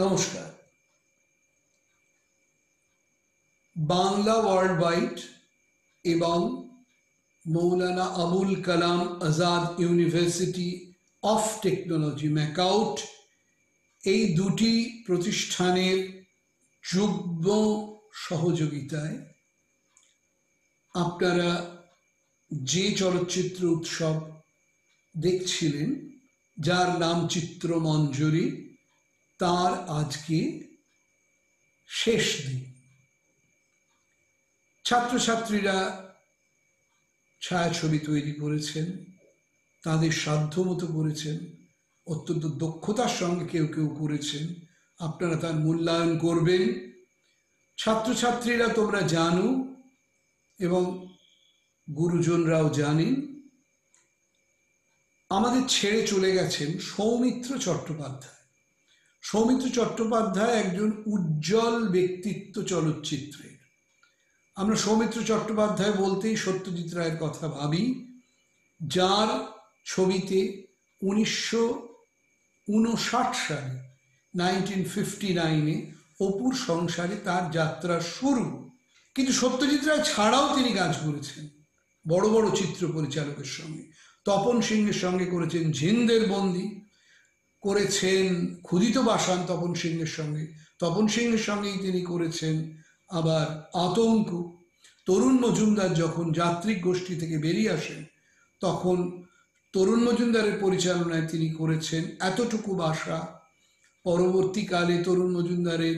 নমস্কার। Bangla world wide এবং Maulana Abul Kalam Azad university of technology MAKAUT, এই দুটি প্রতিষ্ঠানের যুগ্ম সহযোগিতায় আপনারা যে চলচ্চিত্র উৎসব দেখছিলেন, যার নাম চিত্রমঞ্জরি, তার আজকে শেষ দিন। ছাত্রছাত্রীরা ছায়াছবি তৈরি করেছেন, তাদের সাধ্যমতো করেছেন, অত্যন্ত দক্ষতার সঙ্গে কেউ কেউ করেছেন। আপনারা তার মূল্যায়ন করবেন। ছাত্রছাত্রীরা তোমরা জানো এবং গুরুজনরাও জানেন, আমাদের ছেড়ে চলে গেছেন সৌমিত্র চট্টোপাধ্যায়। সৌমিত্র চট্টোপাধ্যায় একজন উজ্জ্বল ব্যক্তিত্ব চলচ্চিত্রের। আমরা সৌমিত্র চট্টোপাধ্যায় বলতেই সত্যজিৎ রায়ের কথা ভাবি, যার ছবিতে 1959 সালে 1959-এ অপুর সংসারে তার যাত্রা শুরু। কিন্তু সত্যজিৎ রায় ছাড়াও তিনি কাজ করেছেন বড় বড় চিত্র পরিচালকের সঙ্গে। তপন সিংহের সঙ্গে করেছেন ঝিন্দের বন্দি, করেছেন ক্ষুদিত বাসান তপন সিংহের সঙ্গে। তপন সিংহের সঙ্গেই তিনি করেছেন আবার আতঙ্ক। তরুণ মজুমদার যখন যাত্রিক গোষ্ঠী থেকে বেরিয়ে আসেন, তখন তরুণ মজুমদারের পরিচালনায় তিনি করেছেন এতটুকু বাসা। পরবর্তীকালে তরুণ মজুমদারের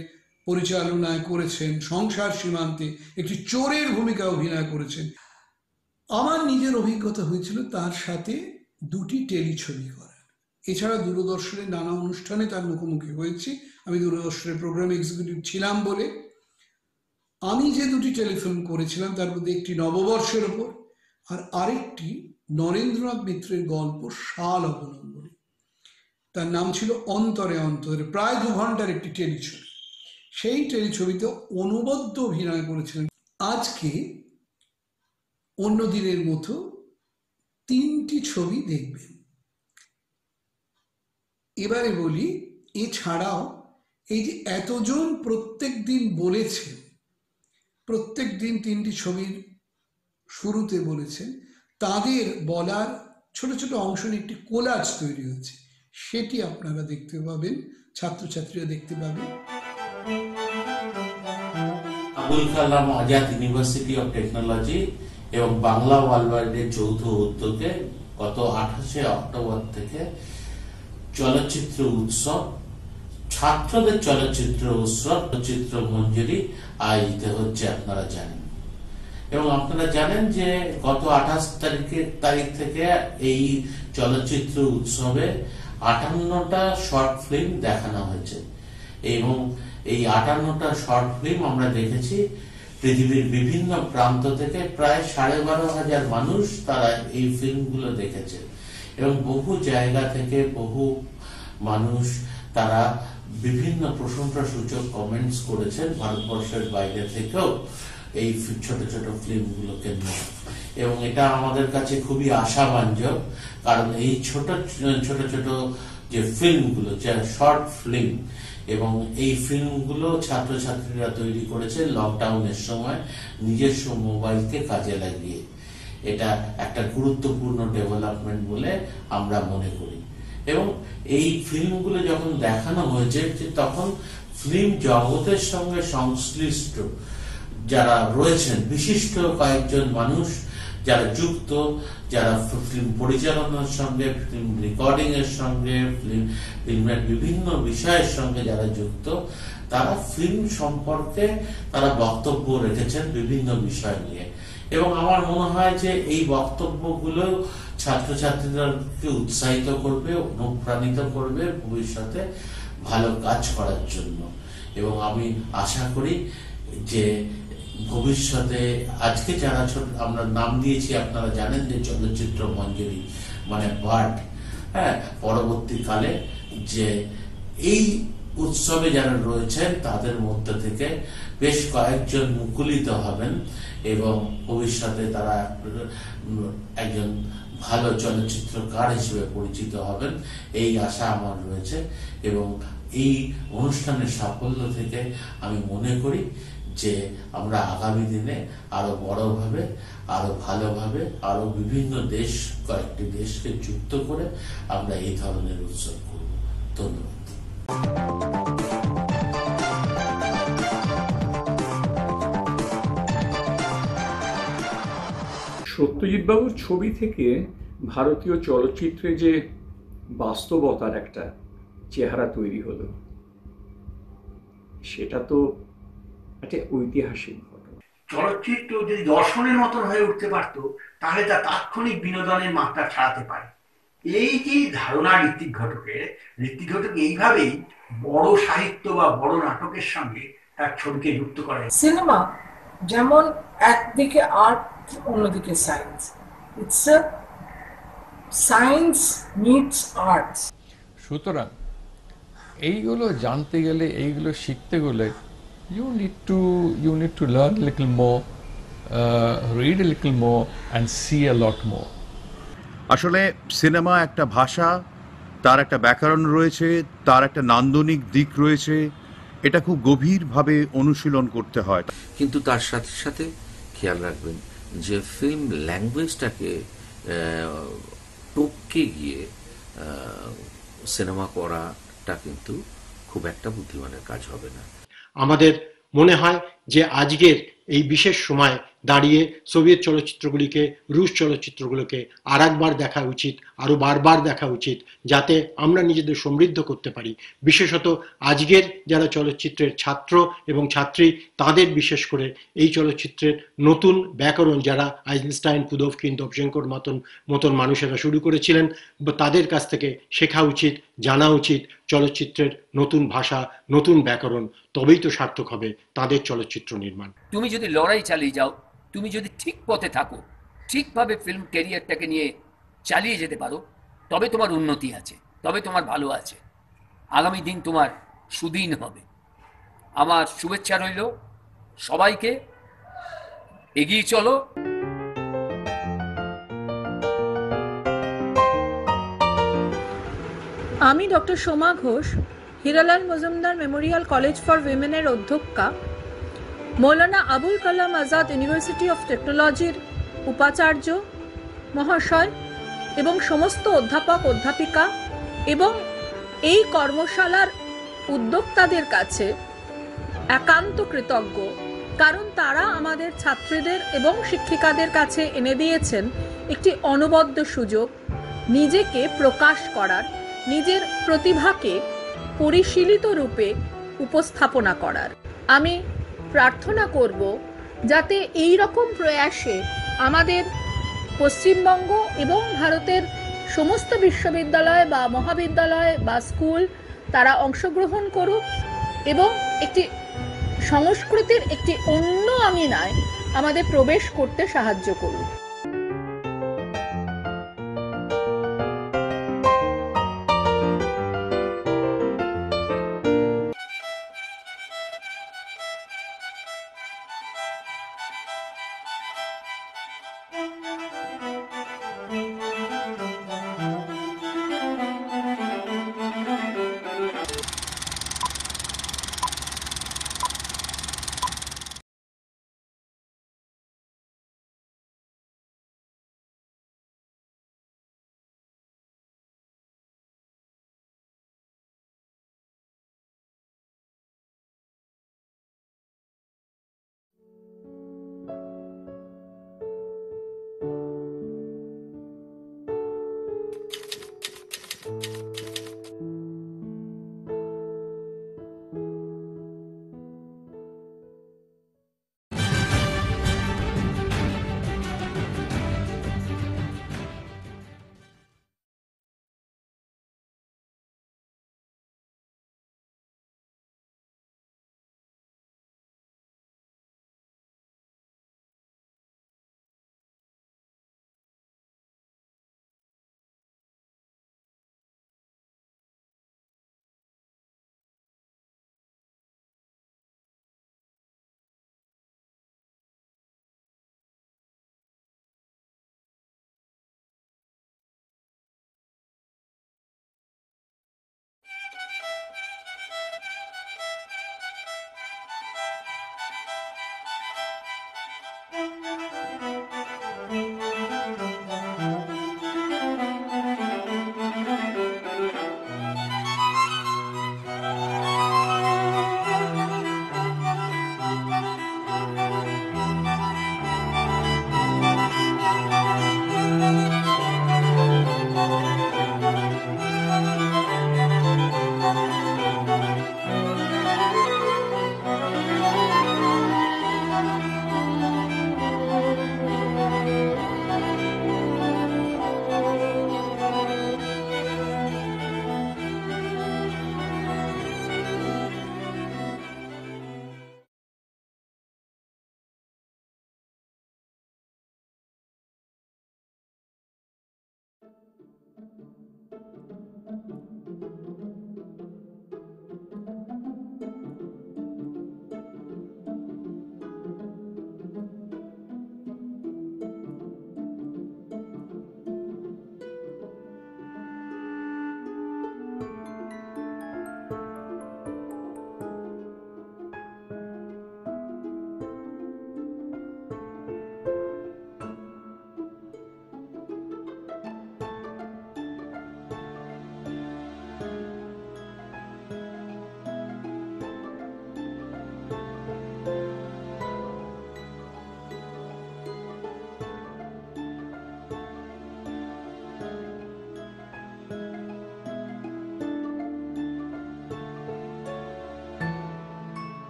পরিচালনায় করেছেন সংসার সীমান্তে, একটি চোরের ভূমিকা অভিনয় করেছেন। আমার নিজের অভিজ্ঞতা হয়েছিল তার সাথে দুটি টেলিছবি করার। এছাড়া দূরদর্শনের নানা অনুষ্ঠানে তার মুখোমুখি হয়েছি। আমি দূরদর্শনের প্রোগ্রাম এক্সিকিউটিভ ছিলাম বলে আমি যে দুটি টেলিফিল্ম করেছিলাম, তার মধ্যে একটি নববর্ষের ওপর আর আরেকটি নরেন্দ্রনাথ মিত্রের গল্প শাল অবলম্বনে। তার নাম ছিল অন্তরে অন্তরে, প্রায় 2 ঘন্টার একটি টেলিছবি। সেই টেলিছবিতে অনবদ্য অভিনয় করেছিলেন। আজকে অন্য দিনের মতো 3টি ছবি দেখবেন। এবারে বলি, এছাড়াও এই যে এতজন প্রত্যেক দিন বলেছেন, প্রত্যেক দিন 3টি ছবির শুরুতে বলেছেন, তাদের বলার ছোট ছোট অংশ নিয়ে একটি কোলাজ তৈরি হয়েছে, সেটি আপনারা দেখতে পাবেন, ছাত্রছাত্রীরা দেখতে পাবেন। Abul Kalam Azad university of technology এবং বাংলা ওয়ার্ল্ড ওয়াইডের যৌথ উদ্যোগে গত 28শে অক্টোবর থেকে চলচ্চিত্র উৎসব, ছাত্রদের চলচ্চিত্র উৎসব চিত্রমঞ্জরি আয়োজিত হচ্ছে, আপনারা জানেন। এবং আপনারা জানেন যে গত 28 তারিখ থেকে এই চলচ্চিত্র উৎসবে 58টা শর্ট ফিল্ম দেখানো হয়েছে। এবং এই 58টা শর্ট ফিল্ম আমরা দেখেছি পৃথিবীর বিভিন্ন প্রান্ত থেকে। প্রায় 12,500 মানুষ তারা এই ফিল্মগুলো দেখেছে এবং বহু জায়গা থেকে বহু মানুষ তারা বিভিন্ন প্রশংসাসূচক কমেন্টস করেছেন, ভারতবর্ষের বাইরে থেকেও এই ছোট ছোট ফিল্মগুলোকে নিয়ে। এবং এটা আমাদের কাছে খুবই আশাব্যঞ্জক, কারণ এই ছোট ছোট ছোট যে ফিল্মগুলো, যা শর্ট ফিল্ম, এবং এই ফিল্মগুলো ছাত্রছাত্রীরা তৈরি করেছে লকডাউনের সময় নিজস্ব মোবাইলকে কাজে লাগিয়ে। এটা একটা গুরুত্বপূর্ণ ডেভেলপমেন্ট বলে আমরা মনে করি। এবং এই ফিল্মগুলো যখন দেখানো হয়েছে, তখন ফিল্ম জগতের সঙ্গে সংশ্লিষ্ট যারা রয়েছেন বিশিষ্ট কয়েকজন মানুষ যারা যুক্ত, যারা ফিল্ম পরিচালনার সঙ্গে, ফিল্ম রেকর্ডিং এর সঙ্গে, ফিল্মের বিভিন্ন বিষয়ের সঙ্গে যারা যুক্ত, তারা ফিল্ম সম্পর্কে তারা বক্তব্য রেখেছেন বিভিন্ন বিষয় নিয়ে। এবং আমার মনে হয় যে এই বক্তব্যগুলো ছাত্রছাত্রীদেরকে উৎসাহিত করবে, অনুপ্রাণিত করবে ভবিষ্যতে ভালো কাজ করার জন্য। এবং আমি আশা করি যে ভবিষ্যতে আজকে যারা আমরা নাম দিয়েছি, আপনারা জানেন যে চলচ্চিত্র মঞ্জরি মানে বার্ড, পরবর্তীকালে যে এই উৎসবে যারা রয়েছেন তাদের মধ্যে থেকে বেশ কয়েকজন মুকুলিত হবেন এবং ভবিষ্যতে তারা একজন ভালো চলচ্চিত্রকার হিসেবে পরিচিত হবেন, এই আশা আমার রয়েছে। এবং এই অনুষ্ঠানের সাফল্য থেকে আমি মনে করি যে আমরা আগামী দিনে আরো বড়ভাবে, আরো ভালোভাবে, আরো বিভিন্ন দেশ, কয়েকটি দেশকে যুক্ত করে আমরা এই ধরনের উৎসব করব। ধন্যবাদ। সত্যজিৎ বাবুর ছবি থেকে ভারতীয় চলচ্চিত্রে যে বাস্তবতার একটা চেহারা তৈরি হলো, সেটা তো একটা ঐতিহাসিক ঘটনা। চলচ্চিত্র যদি দর্শনের মতন হয়ে উঠতে পারতো, তাহলে তা তাৎক্ষণিক বিনোদনের মাত্রা ছাড়াতে পারে। এই যে ধারণা ঋত্বিক ঘটক এইভাবেই বড় সাহিত্য বা বড় নাটকের সঙ্গে তার ছবিকে যুক্ত করে। সিনেমা যেমন একদিকে আর্ট, অন্যদিকে science. It's a science meets arts. সুতরাং এইগুলো জানতে গেলে, এইগুলো শিখতে গেলে you need to learn a little more, read a little more and see a lot more. আসলে সিনেমা একটা ভাষা, তার একটা ব্যাকরণ রয়েছে, তার একটা নান্দনিক দিক রয়েছে, এটা খুব গভীরভাবে অনুশীলন করতে হয়। কিন্তু তার সাথে সাথে খেয়াল রাখবেন যে ফিল্ম ল্যাঙ্গুয়েজটাকে টপকে গিয়ে সিনেমা করাটা কিন্তু খুব একটা বুদ্ধিমানের কাজ হবে না। আমাদের মনে হয় যে আজকের এই বিশেষ সময় দাঁড়িয়ে সোভিয়েত চলচ্চিত্রগুলিকে, রুশ চলচ্চিত্রগুলোকে আর একবার দেখা উচিত, আরো বারবার দেখা উচিত, যাতে আমরা নিজেদের সমৃদ্ধ করতে পারি। বিশেষত আজকের যারা চলচ্চিত্রের ছাত্র এবং ছাত্রী, তাদের বিশেষ করে এই চলচ্চিত্রের নতুন ব্যাকরণ যারা আইনস্টাইন, পুদোভকিন, দোভঝেঙ্কোর মতন মানুষেরা শুরু করেছিলেন, তাদের কাছ থেকে শেখা উচিত, জানা উচিত চলচ্চিত্রের নতুন ভাষা, নতুন ব্যাকরণ। তবেই তো সার্থক হবে তাদের চলচ্চিত্র নির্মাণ। তুমি যদি লড়াই চালিয়ে যাও, তুমি যদি ঠিক পথে থাকো, ঠিকভাবে ফিল্ম ক্যারিয়ারটাকে নিয়ে চালিয়ে যেতে পারো, তবে তোমার উন্নতি আছে, তবে তোমার ভালো আছে, আগামী দিন তোমার সুদিন হবে। আমার শুভেচ্ছা রইল সবাইকে, এগিয়ে চলো। আমি doctor Soma Ghosh, Hiralal Majumdar memorial college for উইমেনের অধ্যক্ষা, মৌলানা আবুল কালাম আজাদ ইউনিভার্সিটি অফ টেকনোলজির উপাচার্য মহাশয় এবং সমস্ত অধ্যাপক, অধ্যাপিকা এবং এই কর্মশালার উদ্যোক্তাদের কাছে একান্ত কৃতজ্ঞ, কারণ তারা আমাদের ছাত্রীদের এবং শিক্ষিকাদের কাছে এনে দিয়েছেন একটি অনবদ্য সুযোগ নিজেকে প্রকাশ করার, নিজের প্রতিভাকে পরিশীলিত রূপে উপস্থাপনা করার। আমি প্রার্থনা করব যাতে এই রকম প্রয়াসে আমাদের পশ্চিমবঙ্গ এবং ভারতের সমস্ত বিশ্ববিদ্যালয় বা মহাবিদ্যালয় বা স্কুল তারা অংশগ্রহণ করুক এবং একটি সংস্কৃতির একটি অন্য আঙিনায় আমাদের প্রবেশ করতে সাহায্য করুক।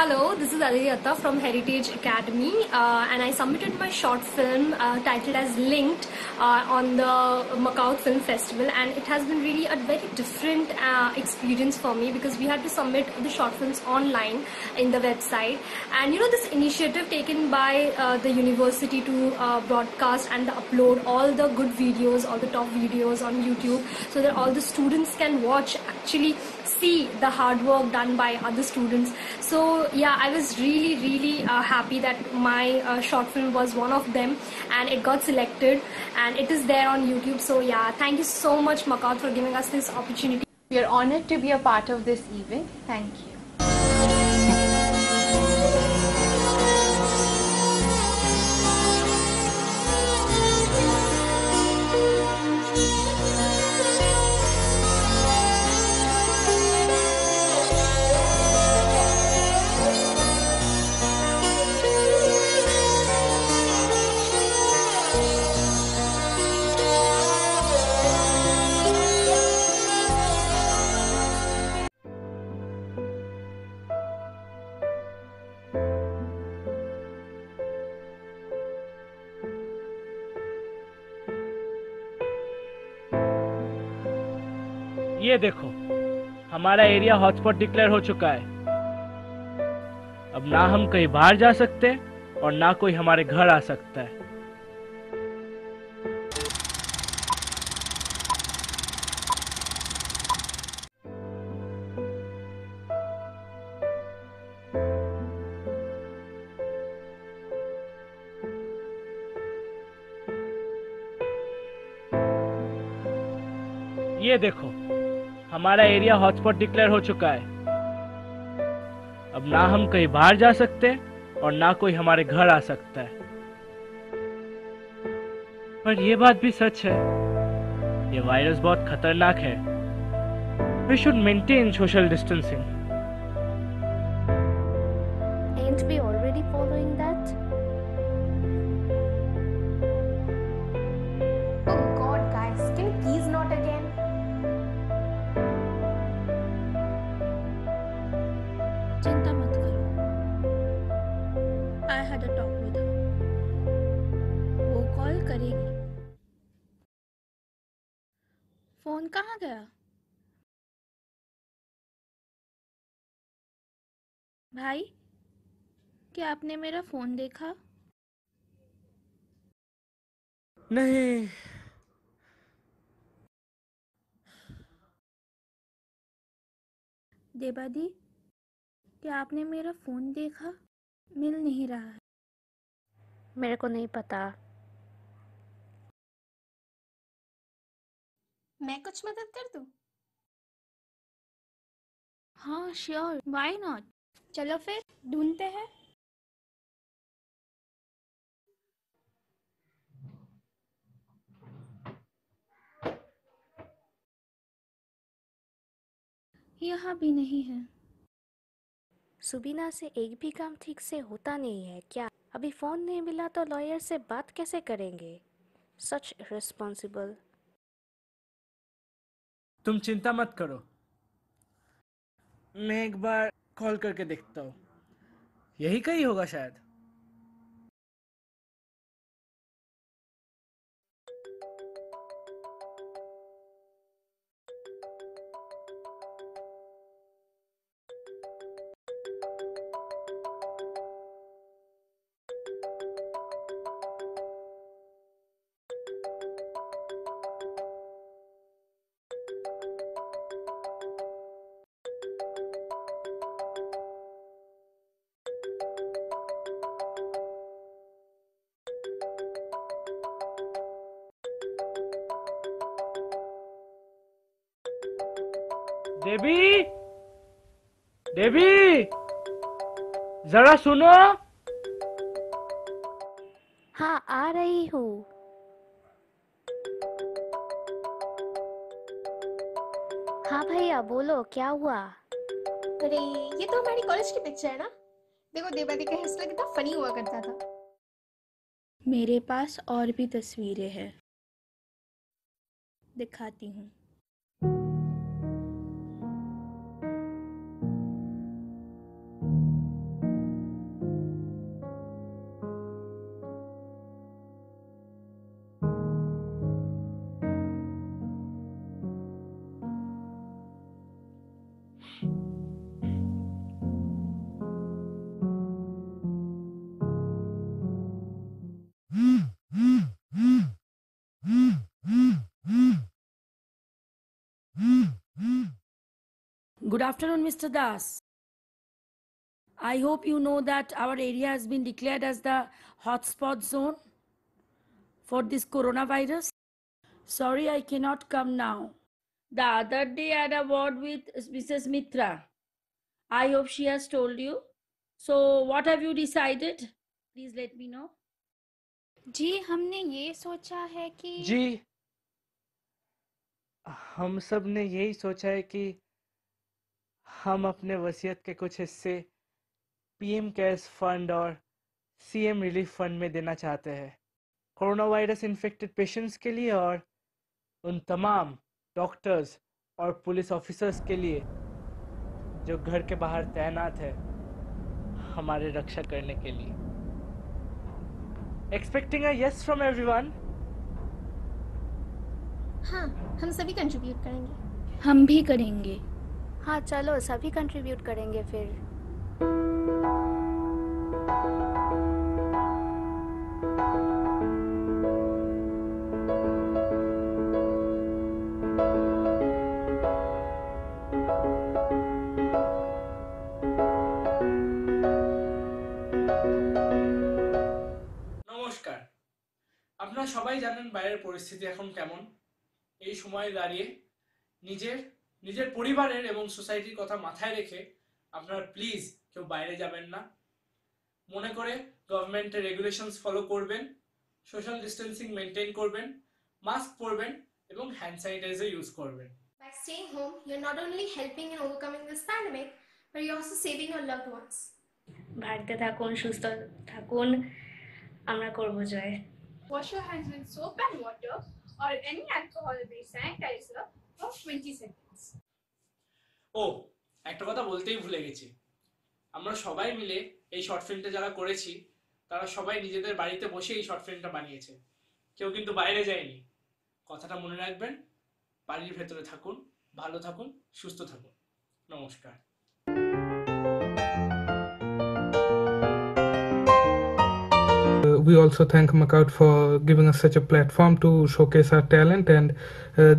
Hello, this is Adiyata from Heritage Academy and I submitted my short film titled as Linked on the Macau Film Festival, and it has been really a very different experience for me because we had to submit the short films online in the website. And you know, this initiative taken by the university to broadcast and upload all the good videos, all the top videos on YouTube so that all the students can watch, actually see the hard work done by other students. So yeah, I was really happy that my short film was one of them and it got selected and it is there on YouTube. So yeah, thank you so much Macau for giving us this opportunity. We are honored to be a part of this event. Thank you. ये देखो, हमारा area hotspot declare हो चुका है। अब ना हम कहीं बाहर जा सकते और ना कोई हमारे घर आ सकता है। ये देखो, हमारा एरिया हॉटस्पॉट डिक्लेयर हो चुका है। अब ना हम कहीं बाहर जा सकते और ना कोई हमारे घर आ सकता है। पर यह बात भी सच है, ये वायरस बहुत खतरनाक है। We should maintain social distancing. Ain't we already following that? Oh God, guys, can you please not again? चिंता मत करो, I had a talk with her. वो कॉल करेगी। फोन कहाँ गया? भाई, क्या आपने मेरा फोन देखा? नहीं, देवादी, क्या आपने मेरा फोन देखा? मिल नहीं रहा है। मेरे को नहीं पता। मैं कुछ मदद कर दूं? हाँ श्योर, व्हाई नॉट। चलो फिर ढूंढते हैं। यहाँ भी नहीं है। सुबीना से एक भी काम ठीक से होता नहीं है क्या? अभी फोन नहीं मिला तो लॉयर से बात कैसे करेंगे? सच रिस्पॉन्सिबल। तुम चिंता मत करो, मैं एक बार कॉल करके देखता हूँ। यही कहीं होगा शायद। देवी, देवी, जरा सुनो। हाँ, आ रही हूँ। हाँ भैया, बोलो क्या हुआ? अरे ये तो हमारी कॉलेज की पिक्चर है ना। देखो देवादी का हंसना कितना फनी हुआ करता था। मेरे पास और भी तस्वीरें हैं, दिखाती हूँ। Good afternoon, Mr. Das. I hope you know that our area has been declared as the hotspot zone for this coronavirus. Sorry, I cannot come now. The other day I had a word with Mrs. Mitra. I hope she has told you. So, what have you decided? Please let me know. जी, हमने ये सोचा है कि जी, हम सब ने यही सोचा है कि हम अपने वसीयत के कुछ हिस्से पीएम केयर्स फंड और सीएम रिलीफ फंड में देना चाहते हैं, कोरोना वायरस इन्फेक्टेड पेशेंट्स के लिए और उन तमाम डॉक्टर्स और पुलिस ऑफिसर्स के लिए जो घर के बाहर तैनात है हमारे रक्षा करने के लिए। Expecting a yes from everyone. हाँ, हम सभी कंट्रीब्यूट करेंगे। हम भी करेंगे। हाँ चलो, सभी कंट्रीब्यूट करेंगे फिर। নমস্কার। আপনারা সবাই জানেন বাইরের পরিস্থিতি এখন কেমন। এই সময়ে দাঁড়িয়ে নিজের পরিবারের এবং সোসাইটির কথা মাথায় রেখে আপনারা প্লিজ কেউ বাইরে যাবেন না। মনে করে গভর্নমেন্টের রেগুলেশনস ফলো করবেন, সোশ্যাল ডিস্টেন্সিং মেনটেন করবেন, মাস্ক পরবেন এবং হ্যান্ড স্যানিটাইজার ইউজ করবেন। By staying home, you're not only helping in overcoming this pandemic, but you're also saving your loved ones. বাড়িতে থাকুন, সুস্থ থাকুন, আমরা করব জয়। Wash your hands with soap and water or any alcohol-based sanitizer for 20 seconds. ও, একটা কথা বলতেই ভুলে গেছি। আমরা সবাই মিলে এই শর্ট ফিল্মটা যারা করেছি তারা সবাই নিজেদের বাড়িতে বসে এই শর্ট ফিল্মটা বানিয়েছে, কেউ কিন্তু বাইরে যায়নি। কথাটা মনে রাখবেন, বাড়ির ভেতরে থাকুন, ভালো থাকুন, সুস্থ থাকুন। নমস্কার। we also thank Makout for giving us such a platform to showcase our talent, and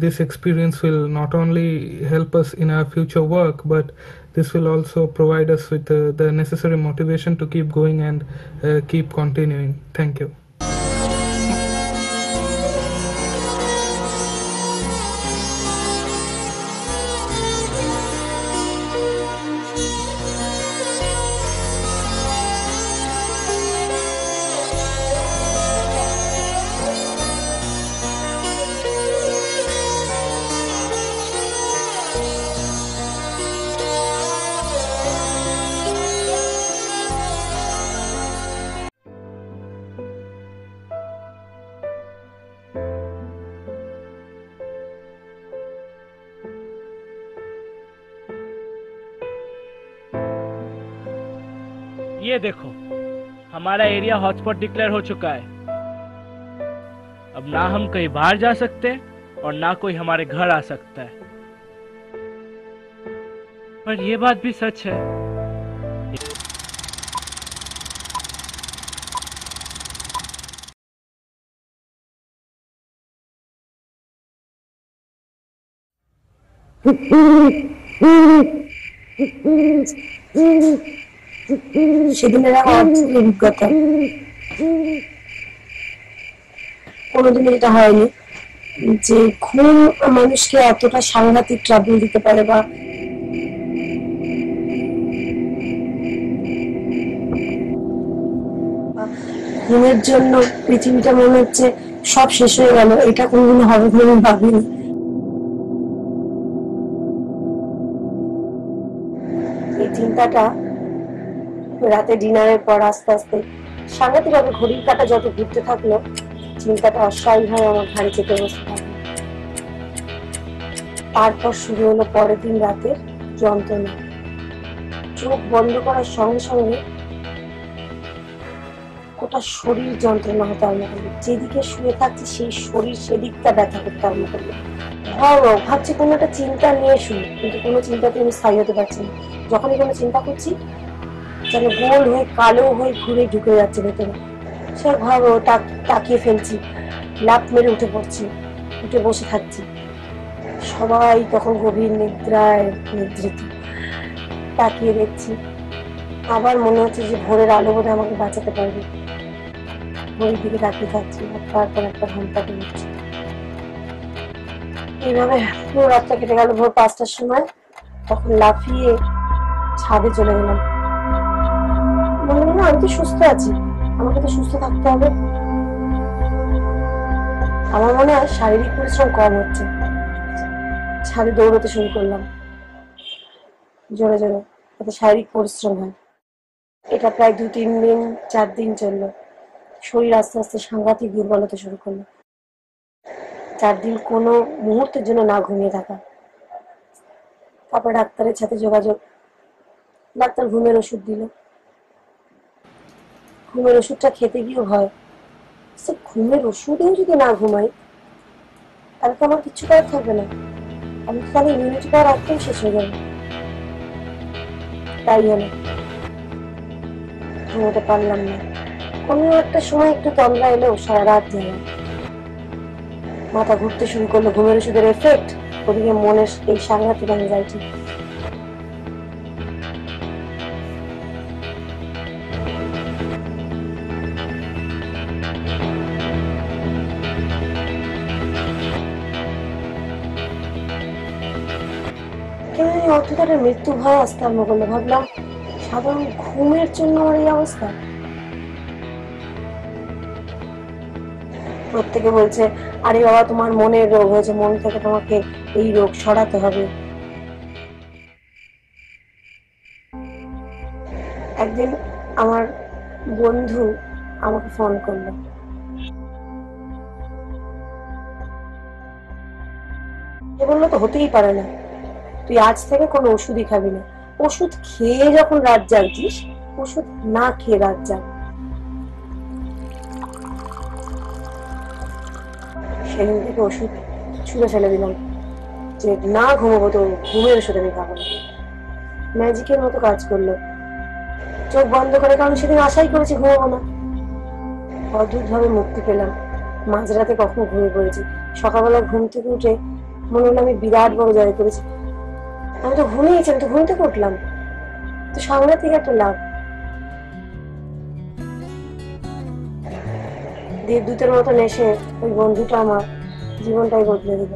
this experience will not only help us in our future work, but this will also provide us with the necessary motivation to keep going and keep continuing. Thank you. ये देखो, हमारा area hotspot declare हो चुका है। अब ना हम कहीं बाहर जा सकते और ना कोई हमारे घर आ सकता है। पर यह बात भी सच है, সেদিনের আমার অভিজ্ঞতা কোনোদিন এটা হয়নি যে ঘুম মানুষকে এতটা সাংঘাতিক ট্রাবল দিতে পারে, বা ঘুমের জন্য পৃথিবীটা মনে হচ্ছে সব শেষ হয়ে গেল, এটা কোনোদিন হবে বলে ভাবিনি। এই চিন্তাটা রাতে ডিনারের পর আস্তে আস্তে সাংঘাতিক ভাবে ঘড়ির কাঁটা যত ঘুরতে থাকলো, চিন্তাটা অস্বাভাবিকভাবে আমার ঘাড়ে চেপে বসতে থাকলো। তারপর শুরু হলো পরের দিন রাতের যন্ত্রণা। চোখ বন্ধ করার সঙ্গে সঙ্গে গোটা শরীর যন্ত্রণা হতে আরম্ভ করলো। যেদিকে শুয়ে থাকছি সেই শরীর সেদিকটা ব্যথা করতে আরম্ভ করলো। ভাবছি কোনো একটা চিন্তা নিয়ে শুনি, কিন্তু কোনো চিন্তাতে আমি স্থায়ী হতে পারছি না। যখনই কোনো চিন্তা করছি যেন গোল হয়ে কালো হয়ে ঘুরে ঢুকে যাচ্ছে ভেতরে। সে ভাবো তাকিয়ে ফেলছি, লাফ মেরে উঠে পড়ছি, উঠে বসে থাকছি। সবাই তখন গভীর নিদ্রায় নিদ্রিত। তাকিয়ে দেখছি, আবার মনে হচ্ছে যে ভোরের আলো বোধহয় আমাকে বাঁচাতে পারবে। ভোরের দিকে তাকিয়ে থাকছি, তারপর একটা ঘন্টা উঠছি। এইভাবে পুরো রাতটা কেটে গেল। ভোর 5টার সময় তখন লাফিয়ে ছাদে চলে গেলাম। মনে হলো আমি তো সুস্থ আছি, আমাকে তো সুস্থ থাকতে হবে। আমার মনে হয় শারীরিক পরিশ্রম কম হচ্ছে। ছাদে দৌড়তে শুরু করলাম জোরে জোরে, যাতে শারীরিক পরিশ্রম হয়। এটা প্রায় 2-3 দিন 4 দিন চললো। শরীর আস্তে আস্তে সাংঘাতিক দুর্বল হতে শুরু করলো। 4 দিন কোনো মুহূর্তের জন্য না ঘুমিয়ে থাকা। তারপর ডাক্তারের সাথে যোগাযোগ। ডাক্তার ঘুমের ওষুধ দিল। ঘুমের ওষুধটা খেতে গিয়েও ভয়, ঘুমের ওষুধেও যদি না ঘুমাই তাহলে তো আমার কিচ্ছু করার থাকবে না, আমি তো তাহলে ইমিউনিটি পাওয়ার একদম শেষ হয়ে যাবে। তাই হলো, ঘুমোতে পারলাম না। কোনো একটা সময় একটু তন্দ্রা এলেও সারা রাত যায়। মাথা ঘুরতে শুরু করলো, ঘুমের ওষুধের এফেক্ট, ওদিকে মনের এই সাংঘাতিক অ্যাংজাইটি। অর্থতারের মৃত্যু ভয় আসতে আরম্ভ করলো। ভাবলাম সাধারণ ঘুমের জন্য আমার এই অবস্থা। প্রত্যেকে বলছে, আরে বাবা তোমার মনের রোগ হয়েছে, মন থেকে তোমাকে এই রোগ সরাতে হবে। একদিন আমার বন্ধু আমাকে ফোন করলো। বললো তো হতেই পারে না, তুই আজ থেকে কোনো ওষুধই খাবি না। ওষুধ খেয়ে যখন রাত জাগছিস, ওষুধ না খেয়ে রাত জাগ। সেদিন থেকে ওষুধ ছুঁড়ে ফেলে দিলাম, যে না ঘুমাবো তো ঘুমের ওষুধ আমি খাবো না। ম্যাজিকের মতো কাজ করলো। চোখ বন্ধ করে, কারণ সেদিন আশাই করেছি ঘুমাবো না। অদ্ভুতভাবে মুক্তি পেলাম। মাঝরাতে কখন ঘুমিয়ে পড়েছি, সকালবেলা ঘুম থেকে উঠে মনে হলো আমি বিরাট বড় জয় করেছি। আমি তো ঘুমিয়েছি, আমি তো ঘুম থেকে উঠলাম, তো সাংঘাতিক একটা লাভ। দেবদূতের মতন এসে ওই বন্ধুটা আমার জীবনটাই বদলে দিল।